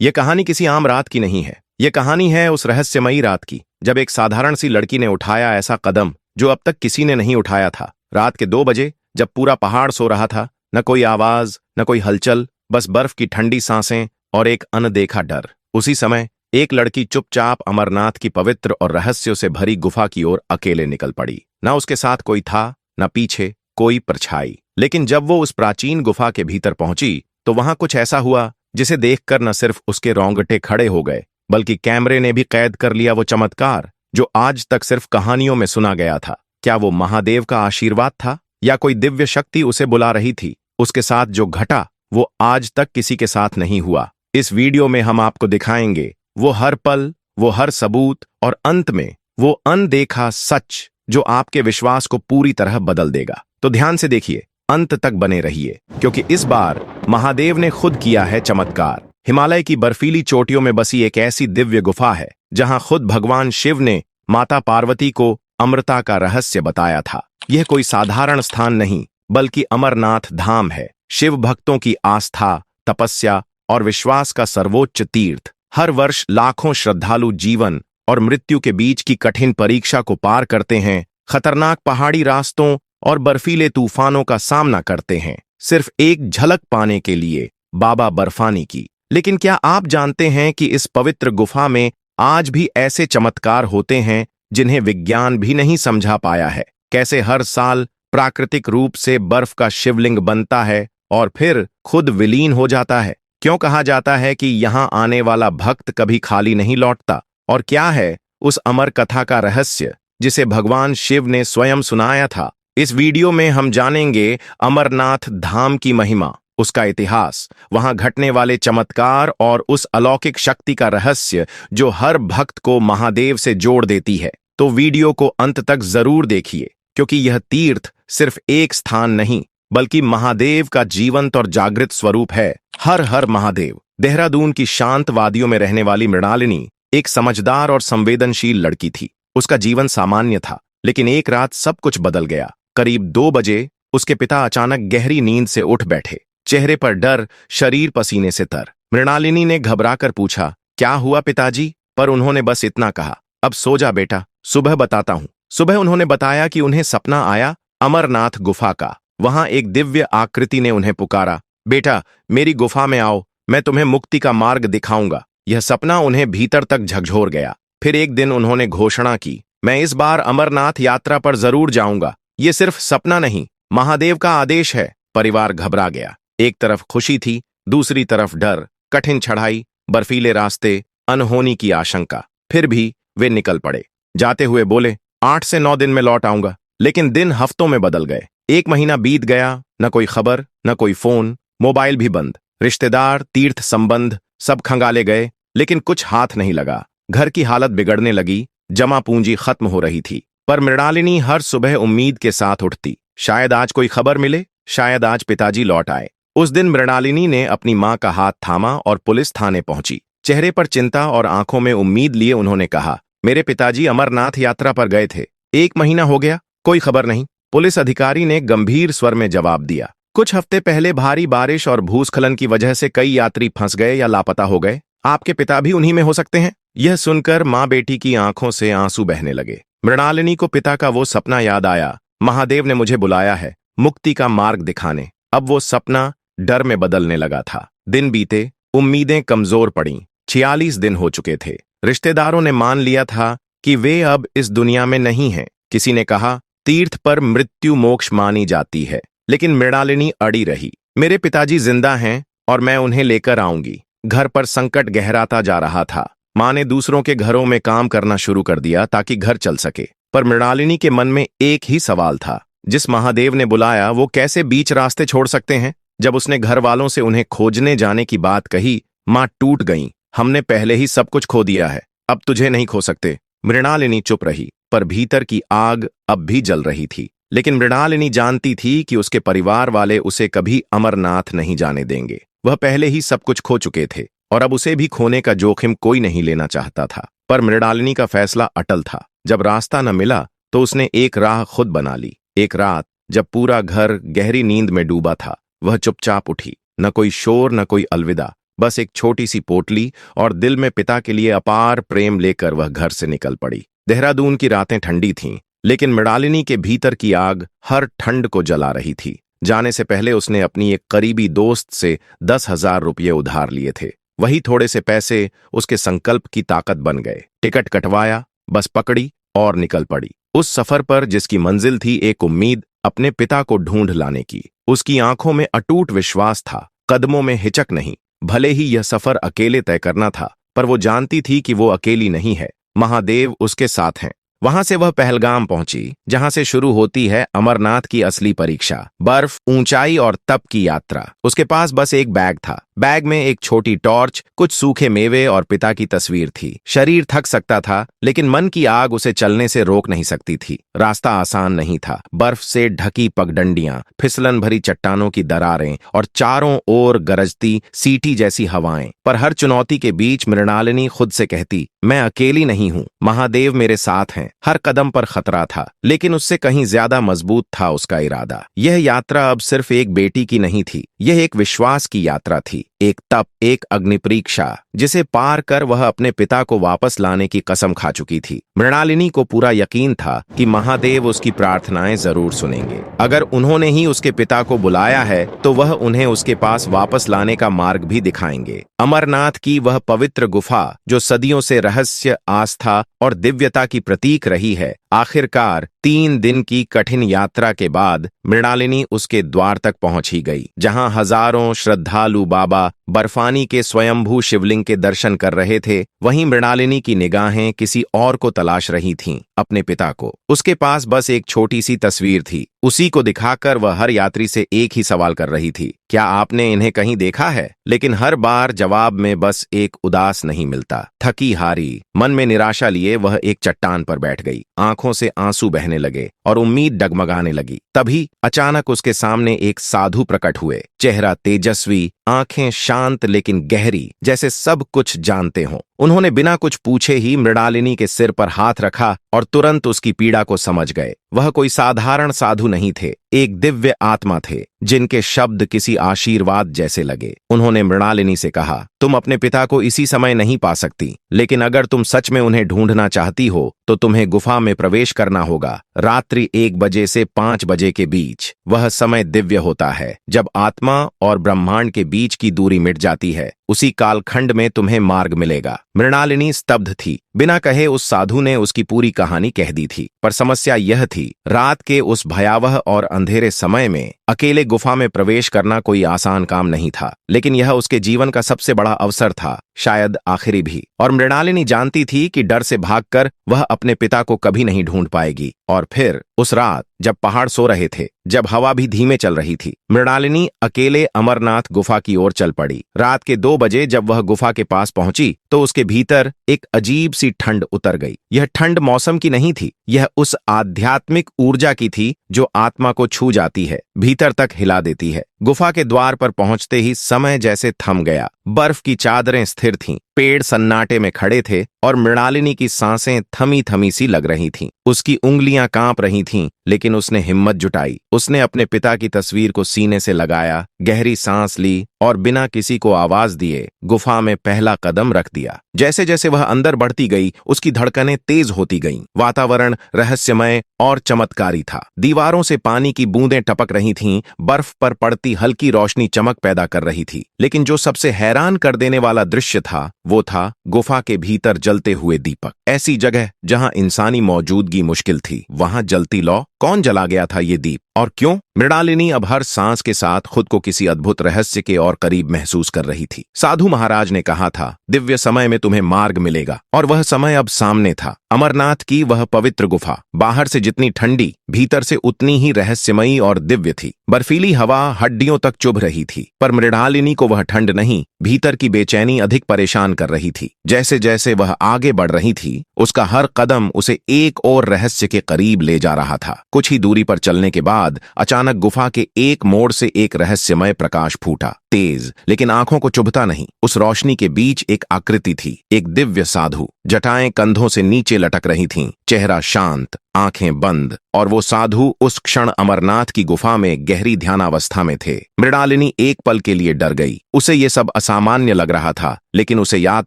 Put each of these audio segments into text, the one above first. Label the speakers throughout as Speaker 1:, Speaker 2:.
Speaker 1: ये कहानी किसी आम रात की नहीं है। ये कहानी है उस रहस्यमयी रात की जब एक साधारण सी लड़की ने उठाया ऐसा कदम जो अब तक किसी ने नहीं उठाया था। रात के 2 बजे जब पूरा पहाड़ सो रहा था, न कोई आवाज न कोई हलचल, बस बर्फ की ठंडी सांसें और एक अनदेखा डर। उसी समय एक लड़की चुपचाप अमरनाथ की पवित्र और रहस्यों से भरी गुफा की ओर अकेले निकल पड़ी। न उसके साथ कोई था, न पीछे कोई परछाई। लेकिन जब वो उस प्राचीन गुफा के भीतर पहुंची तो वहां कुछ ऐसा हुआ जिसे देखकर न सिर्फ उसके रोंगटे खड़े हो गए, बल्कि कैमरे ने भी कैद कर लिया वो चमत्कार जो आज तक सिर्फ कहानियों में सुना गया था। क्या वो महादेव का आशीर्वाद था या कोई दिव्य शक्ति उसे बुला रही थी? उसके साथ जो घटा वो आज तक किसी के साथ नहीं हुआ। इस वीडियो में हम आपको दिखाएंगे वो हर पल, वो हर सबूत और अंत में वो अनदेखा सच जो आपके विश्वास को पूरी तरह बदल देगा। तो ध्यान से देखिए, अंत तक बने रहिए, क्योंकि इस बार महादेव ने खुद किया है चमत्कार। हिमालय की बर्फीली चोटियों में बसी एक ऐसी दिव्य गुफा है जहां खुद भगवान शिव ने माता पार्वती को अमृता का रहस्य बताया था। यह कोई साधारण स्थान नहीं, बल्कि अमरनाथ धाम है, शिव भक्तों की आस्था, तपस्या और विश्वास का सर्वोच्च तीर्थ। हर वर्ष लाखों श्रद्धालु जीवन और मृत्यु के बीच की कठिन परीक्षा को पार करते हैं, खतरनाक पहाड़ी रास्तों और बर्फीले तूफानों का सामना करते हैं, सिर्फ एक झलक पाने के लिए बाबा बर्फानी की। लेकिन क्या आप जानते हैं कि इस पवित्र गुफा में आज भी ऐसे चमत्कार होते हैं जिन्हें विज्ञान भी नहीं समझा पाया है? कैसे हर साल प्राकृतिक रूप से बर्फ का शिवलिंग बनता है और फिर खुद विलीन हो जाता है? क्यों कहा जाता है कि यहां आने वाला भक्त कभी खाली नहीं लौटता? और क्या है उस अमर कथा का रहस्य जिसे भगवान शिव ने स्वयं सुनाया था? इस वीडियो में हम जानेंगे अमरनाथ धाम की महिमा, उसका इतिहास, वहां घटने वाले चमत्कार और उस अलौकिक शक्ति का रहस्य जो हर भक्त को महादेव से जोड़ देती है। तो वीडियो को अंत तक जरूर देखिए, क्योंकि यह तीर्थ सिर्फ एक स्थान नहीं, बल्कि महादेव का जीवंत और जागृत स्वरूप है। हर हर महादेव। देहरादून की शांत वादियों में रहने वाली मृणालिनी एक समझदार और संवेदनशील लड़की थी। उसका जीवन सामान्य था, लेकिन एक रात सब कुछ बदल गया। करीब 2 बजे उसके पिता अचानक गहरी नींद से उठ बैठे, चेहरे पर डर, शरीर पसीने से तर। मृणालिनी ने घबराकर पूछा, क्या हुआ पिताजी? पर उन्होंने बस इतना कहा, अब सो जा बेटा, सुबह बताता हूं। सुबह उन्होंने बताया कि उन्हें सपना आया अमरनाथ गुफा का। वहां एक दिव्य आकृति ने उन्हें पुकारा, बेटा मेरी गुफा में आओ, मैं तुम्हें मुक्ति का मार्ग दिखाऊंगा। यह सपना उन्हें भीतर तक झकझोर गया। फिर एक दिन उन्होंने घोषणा की, मैं इस बार अमरनाथ यात्रा पर जरूर जाऊंगा। ये सिर्फ सपना नहीं, महादेव का आदेश है। परिवार घबरा गया। एक तरफ खुशी थी, दूसरी तरफ डर, कठिन चढ़ाई, बर्फीले रास्ते, अनहोनी की आशंका। फिर भी वे निकल पड़े। जाते हुए बोले, 8 से 9 दिन में लौट आऊंगा। लेकिन दिन हफ्तों में बदल गए। 1 महीना बीत गया, न कोई खबर, न कोई फोन, मोबाइल भी बंद। रिश्तेदार, तीर्थ संबंध सब खंगाले गए, लेकिन कुछ हाथ नहीं लगा। घर की हालत बिगड़ने लगी, जमा पूंजी खत्म हो रही थी। पर मृणालिनी हर सुबह उम्मीद के साथ उठती, शायद आज कोई खबर मिले, शायद आज पिताजी लौट आए। उस दिन मृणालिनी ने अपनी मां का हाथ थामा और पुलिस थाने पहुंची। चेहरे पर चिंता और आंखों में उम्मीद लिए उन्होंने कहा, मेरे पिताजी अमरनाथ यात्रा पर गए थे। 1 महीना हो गया, कोई खबर नहीं। पुलिस अधिकारी ने गंभीर स्वर में जवाब दिया, कुछ हफ्ते पहले भारी बारिश और भूस्खलन की वजह से कई यात्री फंस गए या लापता हो गए। आपके पिता भी उन्हीं में हो सकते हैं। यह सुनकर मां बेटी की आंखों से आंसू बहने लगे। मृणालिनी को पिता का वो सपना याद आया, महादेव ने मुझे बुलाया है मुक्ति का मार्ग दिखाने। अब वो सपना डर में बदलने लगा था। दिन बीते, उम्मीदें कमजोर पड़ीं। 46 दिन हो चुके थे। रिश्तेदारों ने मान लिया था कि वे अब इस दुनिया में नहीं हैं। किसी ने कहा, तीर्थ पर मृत्यु मोक्ष मानी जाती है। लेकिन मृणालिनी अड़ी रही, मेरे पिताजी जिंदा हैं और मैं उन्हें लेकर आऊंगी। घर पर संकट गहराता जा रहा था। मां ने दूसरों के घरों में काम करना शुरू कर दिया ताकि घर चल सके। पर मृणालिनी के मन में एक ही सवाल था, जिस महादेव ने बुलाया वो कैसे बीच रास्ते छोड़ सकते हैं? जब उसने घर वालों से उन्हें खोजने जाने की बात कही, मां टूट गईं। हमने पहले ही सब कुछ खो दिया है, अब तुझे नहीं खो सकते। मृणालिनी चुप रही, पर भीतर की आग अब भी जल रही थी। लेकिन मृणालिनी जानती थी कि उसके परिवार वाले उसे कभी अमरनाथ नहीं जाने देंगे। वह पहले ही सब कुछ खो चुके थे और अब उसे भी खोने का जोखिम कोई नहीं लेना चाहता था। पर मृणालिनी का फैसला अटल था। जब रास्ता न मिला तो उसने एक राह खुद बना ली। एक रात जब पूरा घर गहरी नींद में डूबा था, वह चुपचाप उठी। न कोई शोर, न कोई अलविदा, बस एक छोटी सी पोटली और दिल में पिता के लिए अपार प्रेम लेकर वह घर से निकल पड़ी। देहरादून की रातें ठंडी थीं, लेकिन मृणालिनी के भीतर की आग हर ठंड को जला रही थी। जाने से पहले उसने अपनी एक करीबी दोस्त से 10,000 रुपये उधार लिए थे। वही थोड़े से पैसे उसके संकल्प की ताकत बन गए। टिकट कटवाया, बस पकड़ी और निकल पड़ी उस सफर पर जिसकी मंजिल थी एक उम्मीद, अपने पिता को ढूंढ लाने की। उसकी आंखों में अटूट विश्वास था, कदमों में हिचक नहीं। भले ही यह सफर अकेले तय करना था, पर वो जानती थी कि वो अकेली नहीं है, महादेव उसके साथ हैं। वहां से वह पहलगाम पहुंची, जहां से शुरू होती है अमरनाथ की असली परीक्षा, बर्फ, ऊंचाई और तप की यात्रा। उसके पास बस एक बैग था। बैग में एक छोटी टॉर्च, कुछ सूखे मेवे और पिता की तस्वीर थी। शरीर थक सकता था, लेकिन मन की आग उसे चलने से रोक नहीं सकती थी। रास्ता आसान नहीं था। बर्फ से ढकी पगडंडियां, फिसलन भरी चट्टानों की दरारें और चारों ओर गरजती सीटी जैसी हवाएं। पर हर चुनौती के बीच मृणालिनी खुद से कहती, मैं अकेली नहीं हूं, महादेव मेरे साथ हैं। हर कदम पर खतरा था, लेकिन उससे कहीं ज्यादा मजबूत था उसका इरादा। यह यात्रा अब सिर्फ एक बेटी की नहीं थी, यह एक विश्वास की यात्रा थी, एक तप, एक अग्निपरीक्षा, जिसे पार कर वह अपने पिता को वापस लाने की कसम खा चुकी थी। मृणालिनी को पूरा यकीन था कि महादेव उसकी प्रार्थनाएं जरूर सुनेंगे। अगर उन्होंने ही उसके पिता को बुलाया है, तो वह उन्हें उसके पास वापस लाने का मार्ग भी दिखाएंगे। अमरनाथ की वह पवित्र गुफा, जो सदियों से रहस्य, आस्था और दिव्यता की प्रतीक रही है, आखिरकार 3 दिन की कठिन यात्रा के बाद मृणालिनी उसके द्वार तक पहुंच ही गई। जहां हजारों श्रद्धालु बाबा बर्फानी के स्वयंभू शिवलिंग के दर्शन कर रहे थे, वहीं मृणालिनी की निगाहें किसी और को तलाश रही थीं, अपने पिता को। उसके पास बस एक छोटी सी तस्वीर थी। उसी को दिखाकर वह हर यात्री से एक ही सवाल कर रही थी, क्या आपने इन्हें कहीं देखा है? लेकिन हर बार जवाब में बस एक उदास नहीं मिलता। थकी हारी, मन में निराशा लिए वह एक चट्टान पर बैठ गई। आंखों से आंसू बहने लगे और उम्मीद डगमगाने लगी। तभी अचानक उसके सामने एक साधु प्रकट हुए। चेहरा तेजस्वी, आंखें शांत लेकिन गहरी, जैसे सब कुछ जानते हों। उन्होंने बिना कुछ पूछे ही मृणालिनी के सिर पर हाथ रखा और तुरंत उसकी पीड़ा को समझ गए। वह कोई साधारण साधु नहीं थे, एक दिव्य आत्मा थे, जिनके शब्द किसी आशीर्वाद जैसे लगे। उन्होंने मृणालिनी से कहा, तुम अपने पिता को इसी समय नहीं पा सकती, लेकिन अगर तुम सच में उन्हें ढूंढना चाहती हो, तो तुम्हें गुफा में प्रवेश करना होगा। रात्रि 1 बजे से 5 बजे के बीच। वह समय दिव्य होता है, जब आत्मा और ब्रह्मांड के बीच की दूरी मिट जाती है। उसी कालखंड में तुम्हें मार्ग मिलेगा। मृणालिनी स्तब्ध थी। बिना कहे उस साधु ने उसकी पूरी कहानी कह दी थी। पर समस्या यह थी, रात के उस भयावह और अंधेरे समय में अकेले गुफा में प्रवेश करना कोई आसान काम नहीं था। लेकिन यह उसके जीवन का सबसे बड़ा अवसर था, शायद आखिरी भी। और मृणालिनी जानती थी कि डर से भागकर वह अपने पिता को कभी नहीं ढूंढ पाएगी। और फिर उस रात, जब पहाड़ सो रहे थे, जब हवा भी धीमे चल रही थी, मृणालिनी अकेले अमरनाथ गुफा की ओर चल पड़ी। रात के 2 बजे जब वह गुफा के पास पहुंची, तो उसके भीतर एक अजीब सी ठंड उतर गई। यह ठंड मौसम की नहीं थी, यह उस आध्यात्मिक ऊर्जा की थी जो आत्मा को छू जाती है, भीतर तक हिला देती है। गुफा के द्वार पर पहुंचते ही समय जैसे थम गया। बर्फ की चादरें स्थिर थीं, पेड़ सन्नाटे में खड़े थे और मृणालिनी की सांसें थमी थमी सी लग रही थीं। उसकी उंगलियां कांप रही थीं, लेकिन उसने हिम्मत जुटाई। उसने अपने पिता की तस्वीर को सीने से लगाया, गहरी सांस ली और बिना किसी को आवाज दिए गुफा में पहला कदम रख दिया। जैसे जैसे वह अंदर बढ़ती गई, उसकी धड़कनें तेज होती गईं। वातावरण रहस्यमय और चमत्कारी था। दीवारों से पानी की बूंदें टपक रही थीं, बर्फ पर पड़ती हल्की रोशनी चमक पैदा कर रही थी। लेकिन जो सबसे हैरान कर देने वाला दृश्य था, वो था गुफा के भीतर जलते हुए दीपक। ऐसी जगह जहां इंसानी मौजूदगी मुश्किल थी, वहां जलती लौ। कौन जला गया था ये दीप और क्यों? मृणालिनी अब हर सांस के साथ खुद को किसी अद्भुत रहस्य के और करीब महसूस कर रही थी। साधु महाराज ने कहा था, दिव्य समय में तुम्हें मार्ग मिलेगा, और वह समय अब सामने था। अमरनाथ की वह पवित्र गुफा, बाहर से जितनी ठंडी, भीतर से उतनी ही रहस्यमयी और दिव्य थी। बर्फीली हवा हड्डियों तक चुभ रही थी, पर मृणालिनी को वह ठंड नहीं, भीतर की बेचैनी अधिक परेशान कर रही थी। जैसे जैसे वह आगे बढ़ रही थी, उसका हर कदम उसे एक और रहस्य के करीब ले जा रहा था। कुछ ही दूरी पर चलने के बाद अचानक गुफा के एक मोड़ से एक रहस्यमय प्रकाश फूटा, तेज लेकिन आंखों को चुभता नहीं। उस रोशनी के बीच एक आकृति थी, एक दिव्य साधु, जटाएं कंधों से नीचे लटक रही थीं, चेहरा शांत, आंखें बंद, और वो साधु उस क्षण अमरनाथ की गुफा में गहरी ध्यानावस्था में थे। मृणालिनी एक पल के लिए डर गई। उसे ये सब असामान्य लग रहा था, लेकिन उसे याद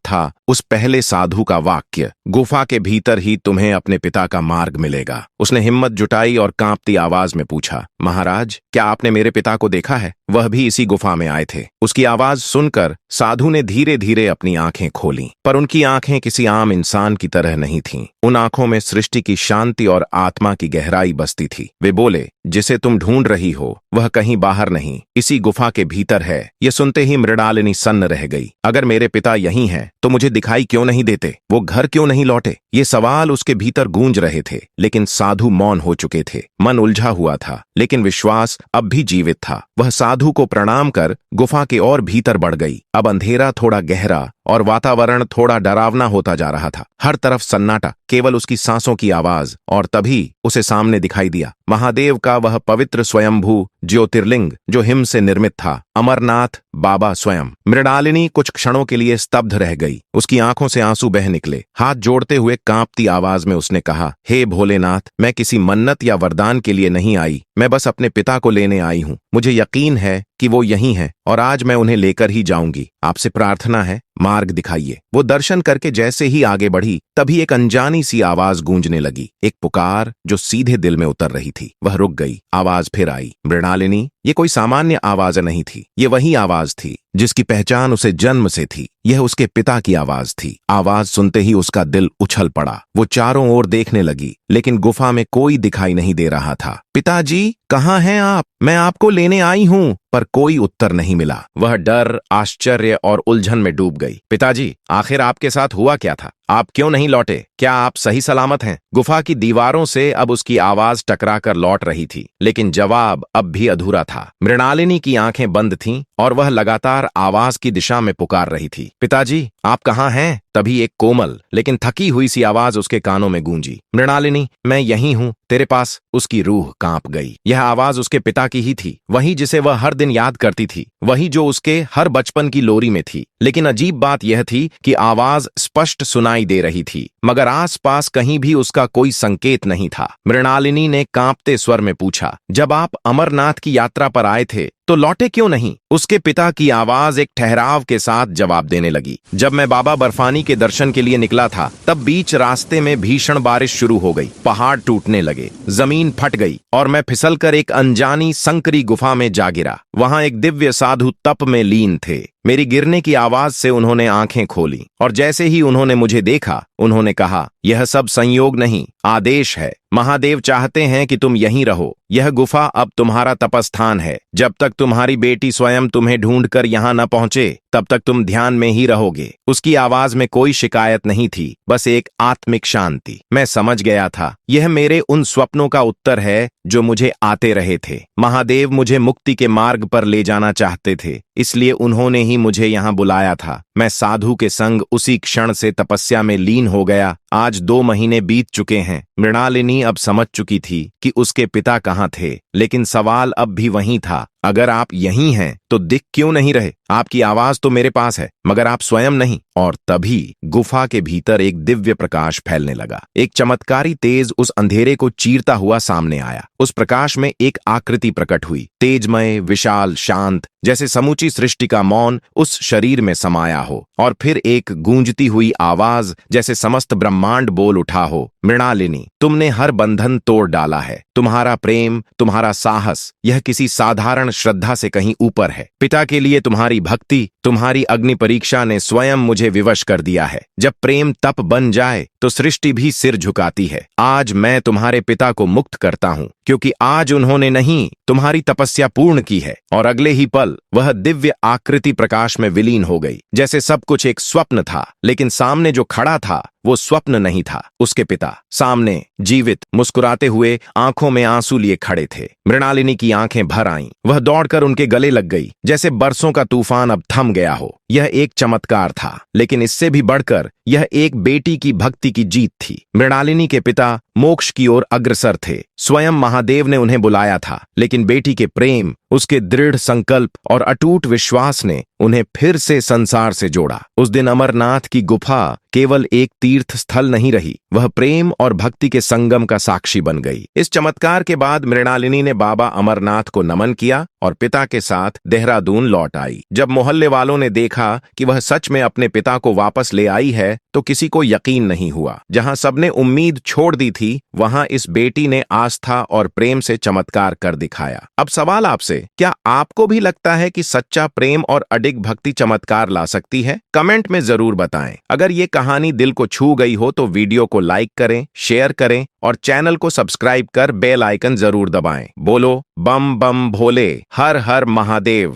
Speaker 1: था उस पहले साधु का वाक्य, गुफा के भीतर ही तुम्हें अपने पिता का मार्ग मिलेगा। उसने हिम्मत जुटाई और कांपती आवाज में पूछा, महाराज, क्या आपने मेरे पिता को देखा है? वह भी इसी गुफा में आए थे। उसकी आवाज सुनकर साधु ने धीरे धीरे अपनी आंखें खोलीं, पर उनकी आंखें किसी आम इंसान की तरह नहीं थीं। उन आंखों में सृष्टि की शांति और आत्मा की गहराई बसती थी। वे बोले, जिसे तुम ढूंढ रही हो वह कहीं बाहर नहीं, इसी गुफा के भीतर है। ये सुनते ही मृणालिनी सन्न रह गई। अगर मेरे पिता यहीं हैं, तो मुझे दिखाई क्यों नहीं देते? वो घर क्यों नहीं लौटे? ये सवाल उसके भीतर गूंज रहे थे, लेकिन साधु मौन हो चुके थे। मन उलझा हुआ था, लेकिन विश्वास अब भी जीवित था। वह साधु को प्रणाम कर गुफा के और भीतर बढ़ गई। अब अंधेरा थोड़ा गहरा और वातावरण थोड़ा डरावना होता जा रहा था। हर तरफ सन्नाटा, केवल उसकी सांसों की आवाज, और तभी उसे सामने दिखाई दिया महादेव का वह पवित्र स्वयंभू ज्योतिर्लिंग जो हिम से निर्मित था, अमरनाथ बाबा स्वयं। मृणालिनी कुछ क्षणों के लिए स्तब्ध रह गई। उसकी आंखों से आंसू बह निकले। हाथ जोड़ते हुए कांपती आवाज में उसने कहा, हे भोलेनाथ, मैं किसी मन्नत या वरदान के लिए नहीं आई, मैं बस अपने पिता को लेने आई हूँ। मुझे यकीन है कि वो यहीं हैं और आज मैं उन्हें लेकर ही जाऊंगी। आपसे प्रार्थना है, मार्ग दिखाइए। वो दर्शन करके जैसे ही आगे बढ़ी, तभी एक अनजानी सी आवाज गूंजने लगी, एक पुकार जो सीधे दिल में उतर रही थी। वह रुक गई। आवाज फिर आई, मृणालिनी। ये कोई सामान्य आवाज नहीं थी, ये वही आवाज थी जिसकी पहचान उसे जन्म से थी। यह उसके पिता की आवाज थी। आवाज सुनते ही उसका दिल उछल पड़ा। वो चारों ओर देखने लगी, लेकिन गुफा में कोई दिखाई नहीं दे रहा था। पिताजी, कहाँ हैं आप? मैं आपको लेने आई हूँ। पर कोई उत्तर नहीं मिला। वह डर, आश्चर्य और उलझन में डूब गई। पिताजी, आखिर आपके साथ हुआ क्या था? आप क्यों नहीं लौटे? क्या आप सही सलामत हैं? गुफा की दीवारों से अब उसकी आवाज टकराकर लौट रही थी, लेकिन जवाब अब भी अधूरा था। मृणालिनी की आंखें बंद थीं और वह लगातार आवाज की दिशा में पुकार रही थी, पिताजी, आप कहाँ हैं? तभी एक कोमल लेकिन थकी हुई सी आवाज उसके कानों में गूंजी, मृणालिनी, मैं यहीं हूँ, तेरे पास। उसकी रूह कांप गई। यह आवाज उसके पिता की ही थी, वही जिसे वह हर दिन याद करती थी, वही जो उसके हर बचपन की लोरी में थी। लेकिन अजीब बात यह थी कि आवाज स्पष्ट सुनाई दे रही थी, मगर आसपास कहीं भी उसका कोई संकेत नहीं था। मृणालिनी ने कांपते स्वर में पूछा, जब आप अमरनाथ की यात्रा पर आए थे तो लौटे क्यों नहीं? उसके पिता की आवाज एक ठहराव के साथ जवाब देने लगी, जब मैं बाबा बर्फानी के दर्शन के लिए निकला था, तब बीच रास्ते में भीषण बारिश शुरू हो गई। पहाड़ टूटने लगे, जमीन फट गई और मैं फिसलकर एक अनजानी संकरी गुफा में जा गिरा। वहां एक दिव्य साधु तप में लीन थे। मेरी गिरने की आवाज से उन्होंने आंखें खोली और जैसे ही उन्होंने मुझे देखा, उन्होंने कहा, यह सब संयोग नहीं, आदेश है। महादेव चाहते हैं कि तुम यहीं रहो। यह गुफा अब तुम्हारा तपस्थान है। जब तक तुम्हारी बेटी स्वयं तुम्हें ढूंढकर यहाँ न पहुंचे, तब तक तुम ध्यान में ही रहोगे। उसकी आवाज में कोई शिकायत नहीं थी, बस एक आत्मिक शांति। मैं समझ गया था, यह मेरे उन स्वप्नों का उत्तर है जो मुझे आते रहे थे। महादेव मुझे मुक्ति के मार्ग पर ले जाना चाहते थे, इसलिए उन्होंने ही मुझे यहाँ बुलाया था। मैं साधु के संग उसी क्षण से तपस्या में लीन हो गया। आज 2 महीने बीत चुके हैं। मृणालिनी अब समझ चुकी थी कि उसके पिता कहाँ थे, लेकिन सवाल अब भी वहीं था, अगर आप यहीं हैं तो दिख क्यों नहीं रहे? आपकी आवाज तो मेरे पास है, मगर आप स्वयं नहीं। और तभी गुफा के भीतर एक दिव्य प्रकाश फैलने लगा। एक चमत्कारी तेज उस अंधेरे को चीरता हुआ सामने आया। उस प्रकाश में एक आकृति प्रकट हुई, तेजमय, विशाल, शांत, जैसे समूची सृष्टि का मौन उस शरीर में समाया हो। और फिर एक गूंजती हुई आवाज, जैसे समस्त ब्रह्मांड बोल उठा हो, मृणालिनी, तुमने हर बंधन तोड़ डाला है। तुम्हारा प्रेम, तुम्हारा साहस, यह किसी साधारण श्रद्धा से कहीं ऊपर है। पिता के लिए तुम्हारी भक्ति, तुम्हारी अग्नि परीक्षा ने स्वयं मुझे विवश कर दिया है। जब प्रेम तप बन जाए तो सृष्टि भी सिर झुकाती है। आज मैं तुम्हारे पिता को मुक्त करता हूँ, क्योंकि आज उन्होंने नहीं, तुम्हारी तपस्या पूर्ण की है। और अगले ही पल वह दिव्य आकृति प्रकाश में विलीन हो गई, जैसे सब कुछ एक स्वप्न था। लेकिन सामने जो खड़ा था वो स्वप्न नहीं था, उसके पिता सामने जीवित, मुस्कुराते हुए, आंखों में आंसू लिए खड़े थे। मृणालिनी की आंखें भर आईं। वह दौड़कर उनके गले लग गई, जैसे बरसों का तूफान अब थम गया हो। यह एक चमत्कार था, लेकिन इससे भी बढ़कर यह एक बेटी की भक्ति की जीत थी। मृणालिनी के पिता मोक्ष की ओर अग्रसर थे। स्वयं महादेव ने उन्हें बुलाया था, लेकिन बेटी के प्रेम, उसके दृढ़ संकल्प और अटूट विश्वास ने उन्हें फिर से संसार से जोड़ा। उस दिन अमरनाथ की गुफा केवल एक तीर्थ स्थल नहीं रही, वह प्रेम और भक्ति के संगम का साक्षी बन गई। इस चमत्कार के बाद मृणालिनी ने बाबा अमरनाथ को नमन किया और पिता के साथ देहरादून लौट आई। जब मोहल्ले वालों ने देखा कि वह सच में अपने पिता को वापस ले आई है, तो किसी को यकीन नहीं हुआ। जहां सबने उम्मीद छोड़ दी थी, वहां इस बेटी ने आस्था और प्रेम से चमत्कार कर दिखाया। अब सवाल आपसे, क्या आपको भी लगता है कि सच्चा प्रेम और अडिग भक्ति चमत्कार ला सकती है? कमेंट में जरूर बताएं। अगर ये कहानी दिल को छू गई हो तो वीडियो को लाइक करें, शेयर करें और चैनल को सब्सक्राइब कर बेल आइकन जरूर दबाएं। बोलो बम बम भोले, हर हर महादेव।